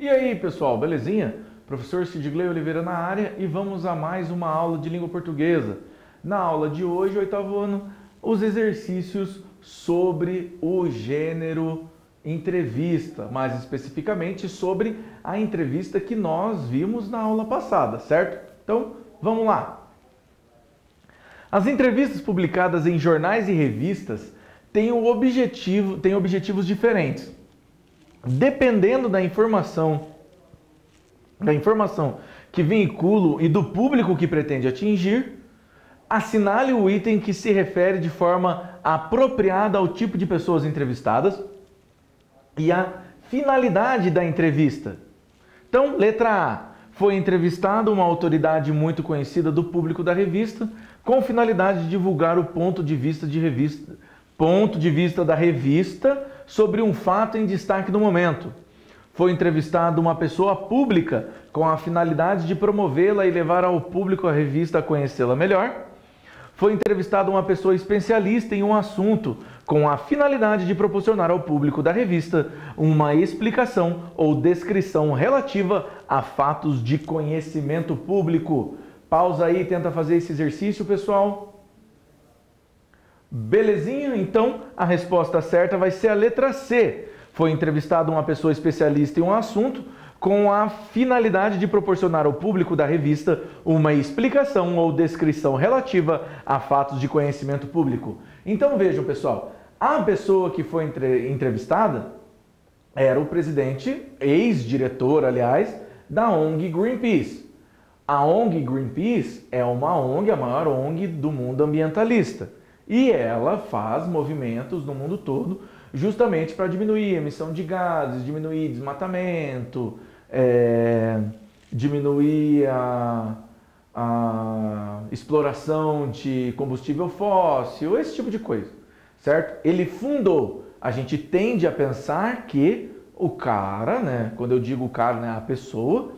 E aí, pessoal, belezinha? Professor Sidgley Oliveira na área e vamos a mais uma aula de língua portuguesa. Na aula de hoje, oitavo ano, os exercícios sobre o gênero entrevista, mais especificamente sobre a entrevista que nós vimos na aula passada, certo? Então, vamos lá. As entrevistas publicadas em jornais e revistas têm objetivos diferentes. Dependendo da informação que vinculo e do público que pretende atingir, assinale o item que se refere de forma apropriada ao tipo de pessoas entrevistadas e à finalidade da entrevista. Então, letra A. Foi entrevistada uma autoridade muito conhecida do público da revista com finalidade de divulgar o ponto de vista da revista sobre um fato em destaque no momento. Foi entrevistada uma pessoa pública com a finalidade de promovê-la e levar ao público a revista a conhecê-la melhor. Foi entrevistada uma pessoa especialista em um assunto com a finalidade de proporcionar ao público da revista uma explicação ou descrição relativa a fatos de conhecimento público. Pausa aí e tenta fazer esse exercício, pessoal. Belezinha? Então, a resposta certa vai ser a letra C. Foi entrevistada uma pessoa especialista em um assunto com a finalidade de proporcionar ao público da revista uma explicação ou descrição relativa a fatos de conhecimento público. Então, vejam, pessoal, a pessoa que foi entrevistada era o presidente, ex-diretor, aliás, da ONG Greenpeace. A ONG Greenpeace é uma ONG, a maior ONG do mundo ambientalista. E ela faz movimentos no mundo todo justamente para diminuir a emissão de gases, diminuir desmatamento, diminuir a exploração de combustível fóssil, esse tipo de coisa, certo? Ele fundou. A gente tende a pensar que o cara, né, quando eu digo o cara, né, a pessoa,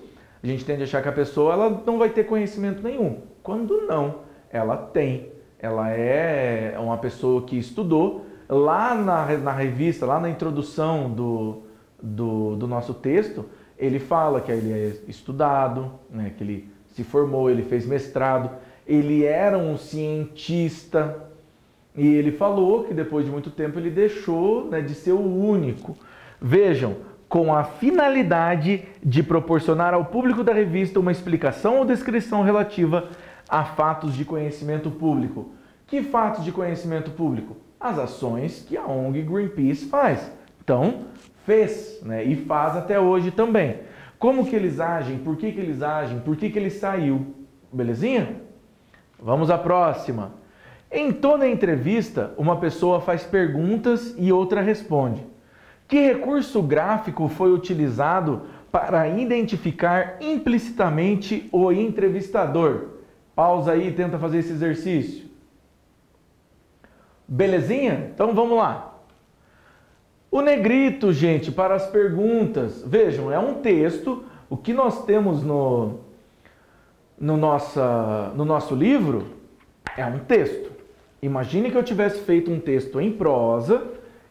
a gente tende a achar que a pessoa ela não vai ter conhecimento nenhum, quando não, ela tem. Ela é uma pessoa que estudou. Lá na revista, lá na introdução do nosso texto, ele fala que ele é estudado, né, que ele se formou, ele fez mestrado, ele era um cientista e ele falou que depois de muito tempo ele deixou, né, de ser o único. Vejam, com a finalidade de proporcionar ao público da revista uma explicação ou descrição relativa a fatos de conhecimento público. Que fatos de conhecimento público? As ações que a ONG Greenpeace faz. Então, fez, né, e faz até hoje também. Como que eles agem? Por que eles agem? Por que ele saiu? Belezinha? Vamos à próxima. Em toda entrevista, uma pessoa faz perguntas e outra responde. Que recurso gráfico foi utilizado para identificar implicitamente o entrevistador? Pausa aí e tenta fazer esse exercício. Belezinha? Então vamos lá. O negrito, gente, para as perguntas. Vejam, é um texto. O que nós temos no nosso livro é um texto. Imagine que eu tivesse feito um texto em prosa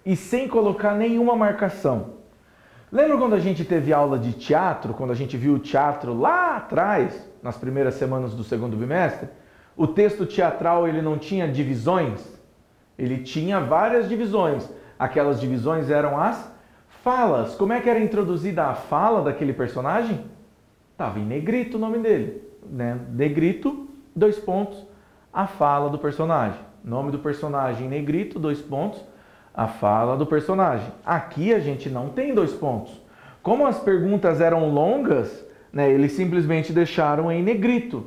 e sem colocar nenhuma marcação. Lembra quando a gente teve aula de teatro, quando a gente viu o teatro lá atrás, nas primeiras semanas do segundo bimestre? O texto teatral ele não tinha divisões? Ele tinha várias divisões. Aquelas divisões eram as falas. Como é que era introduzida a fala daquele personagem? Estava em negrito o nome dele, né? Negrito, 2 pontos, a fala do personagem. Nome do personagem em negrito, 2 pontos, a fala do personagem. Aqui a gente não tem 2 pontos. Como as perguntas eram longas, né, eles simplesmente deixaram em negrito.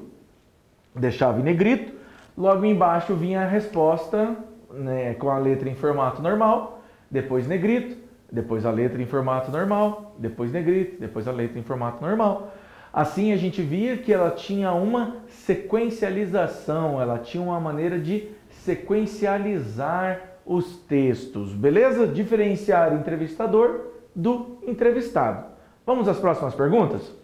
Deixava em negrito, logo embaixo vinha a resposta, né, com a letra em formato normal, depois negrito, depois a letra em formato normal, depois negrito, depois a letra em formato normal. Assim a gente via que ela tinha uma sequencialização, ela tinha uma maneira de sequencializar os textos, beleza? Diferenciar entrevistador do entrevistado. Vamos às próximas perguntas?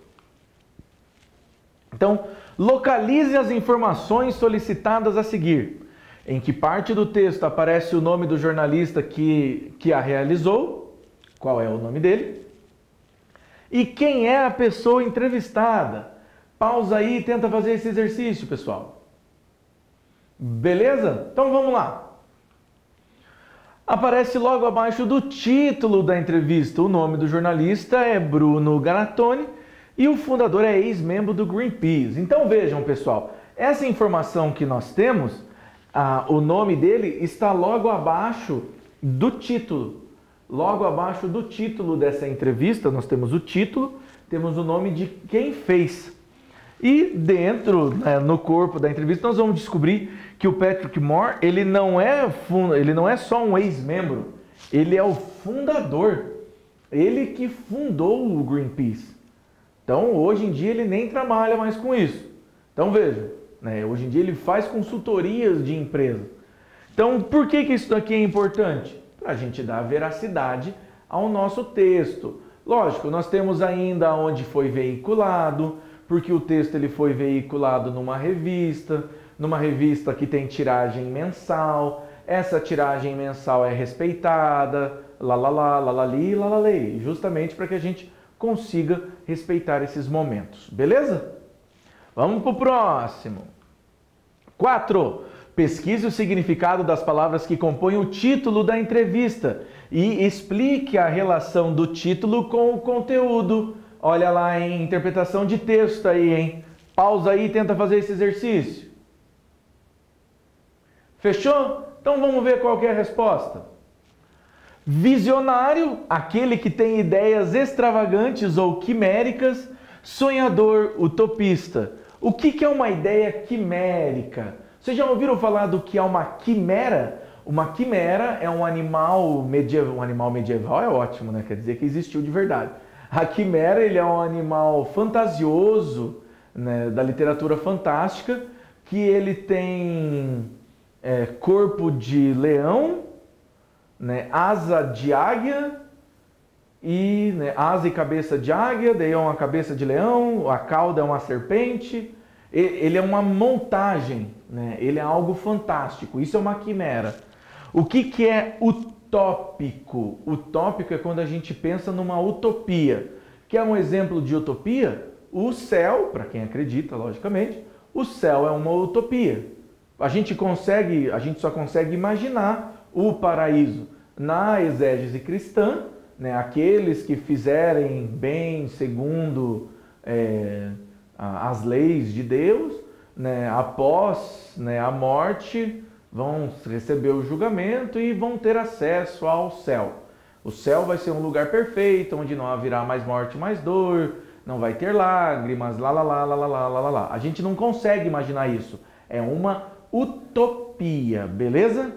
Então, localize as informações solicitadas a seguir. Em que parte do texto aparece o nome do jornalista que a realizou? Qual é o nome dele? E quem é a pessoa entrevistada? Pausa aí e tenta fazer esse exercício, pessoal. Beleza? Então vamos lá. Aparece logo abaixo do título da entrevista. O nome do jornalista é Bruno Galatoni e o fundador é ex-membro do Greenpeace. Então vejam, pessoal, essa informação que nós temos, o nome dele está logo abaixo do título. Logo abaixo do título dessa entrevista, nós temos o título, temos o nome de quem fez. E dentro, no corpo da entrevista, nós vamos descobrir que o Patrick Moore, ele não é só um ex-membro, ele é o fundador. Ele que fundou o Greenpeace. Então, hoje em dia, ele nem trabalha mais com isso. Então, veja, hoje em dia ele faz consultorias de empresa. Então, por que isso daqui é importante? Para a gente dar veracidade ao nosso texto. Lógico, nós temos ainda onde foi veiculado, porque o texto ele foi veiculado numa revista que tem tiragem mensal, essa tiragem mensal é respeitada, lalalei, justamente para que a gente consiga respeitar esses momentos, beleza? Vamos para o próximo. 4. Pesquise o significado das palavras que compõem o título da entrevista e explique a relação do título com o conteúdo. Olha lá, em interpretação de texto aí, hein? Pausa aí e tenta fazer esse exercício. Fechou? Então vamos ver qual que é a resposta. Visionário, aquele que tem ideias extravagantes ou quiméricas. Sonhador, utopista. O que é uma ideia quimérica? Vocês já ouviram falar do que é uma quimera? Uma quimera é um animal medieval. Um animal medieval é ótimo, né? Quer dizer que existiu de verdade. A quimera, ele é um animal fantasioso, né, da literatura fantástica, que ele tem corpo de leão, né, asa de águia, e asa e cabeça de águia, daí é uma cabeça de leão, a cauda é uma serpente. Ele é uma montagem, né? Ele é algo fantástico. Isso é uma quimera. O que é utópico? Utópico é quando a gente pensa numa utopia. Quer um exemplo de utopia? O céu, para quem acredita, logicamente, o céu é uma utopia. A gente só consegue imaginar o paraíso na exégese cristã, né? Aqueles que fizerem bem segundo as leis de Deus, né? Após a morte, vão receber o julgamento e vão ter acesso ao céu. O céu vai ser um lugar perfeito, onde não haverá mais morte, mais dor, não vai ter lágrimas, lá. A gente não consegue imaginar isso. É uma utopia, beleza?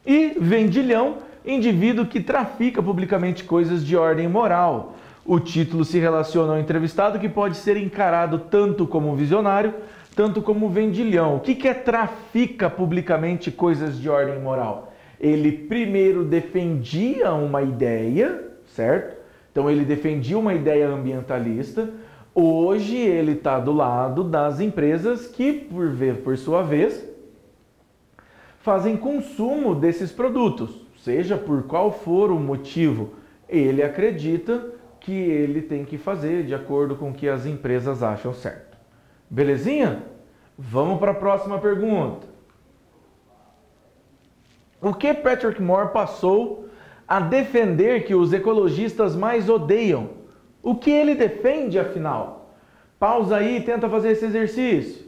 E vendilhão, indivíduo que trafica publicamente coisas de ordem moral. O título se relaciona ao entrevistado, que pode ser encarado tanto como visionário, tanto como vendilhão. O que é trafica publicamente coisas de ordem moral? Ele primeiro defendia uma ideia, certo? Então ele defendia uma ideia ambientalista. Hoje ele está do lado das empresas que, por sua vez, fazem consumo desses produtos. Seja por qual for o motivo, ele acredita que ele tem que fazer de acordo com o que as empresas acham certo. Belezinha? Vamos para a próxima pergunta. O que Patrick Moore passou a defender que os ecologistas mais odeiam? O que ele defende, afinal? Pausa aí e tenta fazer esse exercício.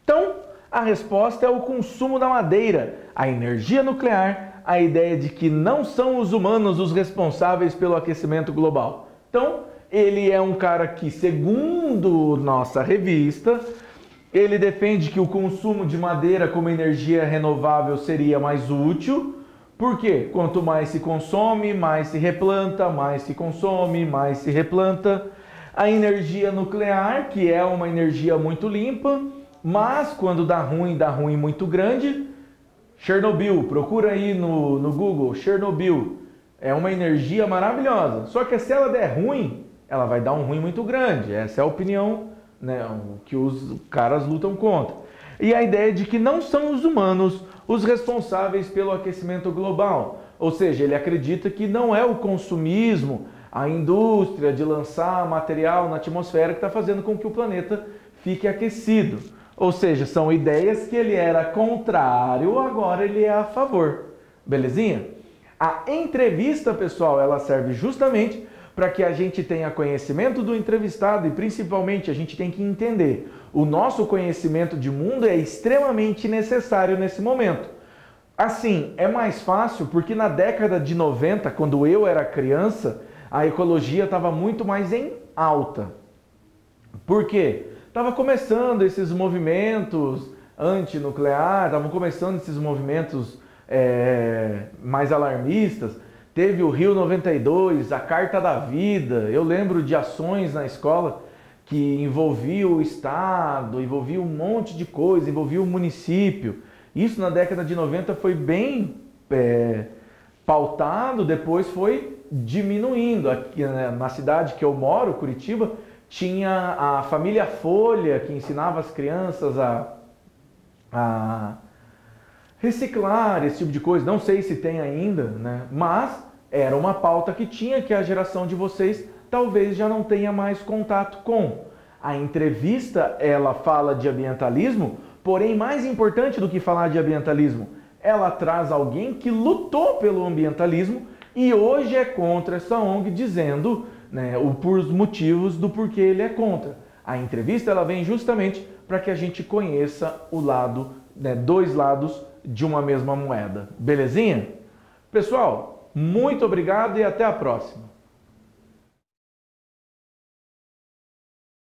Então, a resposta é o consumo da madeira, a energia nuclear, a ideia de que não são os humanos os responsáveis pelo aquecimento global. Então, ele é um cara que, segundo nossa revista, ele defende que o consumo de madeira como energia renovável seria mais útil. Por quê? Quanto mais se consome, mais se replanta, mais se consome, mais se replanta. A energia nuclear, que é uma energia muito limpa, mas quando dá ruim muito grande. Chernobyl, procura aí no Google, Chernobyl. É uma energia maravilhosa. Só que se ela der ruim, ela vai dar um ruim muito grande. Essa é a opinião, né, que os caras lutam contra. E a ideia de que não são os humanos os responsáveis pelo aquecimento global. Ou seja, ele acredita que não é o consumismo, a indústria de lançar material na atmosfera que está fazendo com que o planeta fique aquecido. Ou seja, são ideias que ele era contrário, agora ele é a favor. Belezinha? A entrevista, pessoal, ela serve justamente para que a gente tenha conhecimento do entrevistado e principalmente a gente tem que entender. O nosso conhecimento de mundo é extremamente necessário nesse momento. Assim, é mais fácil porque na década de 90, quando eu era criança, a ecologia estava muito mais em alta. Por quê? Estava começando esses movimentos antinucleares, estavam começando esses movimentos mais alarmistas. Teve o Rio 92, a Carta da Vida. Eu lembro de ações na escola que envolvia o Estado, envolvia um monte de coisa, envolvia o município. Isso na década de 90 foi bem pautado, depois foi diminuindo. Aqui, né, na cidade que eu moro, Curitiba, tinha a família Folha, que ensinava as crianças a reciclar, esse tipo de coisa. Não sei se tem ainda, né? Mas era uma pauta que tinha, que a geração de vocês talvez já não tenha mais contato com. A entrevista, ela fala de ambientalismo, porém mais importante do que falar de ambientalismo, ela traz alguém que lutou pelo ambientalismo e hoje é contra essa ONG, dizendo, né, os motivos do porquê ele é contra. A entrevista, ela vem justamente para que a gente conheça o lado, né, dois lados de uma mesma moeda. Belezinha? Pessoal, muito obrigado e até a próxima.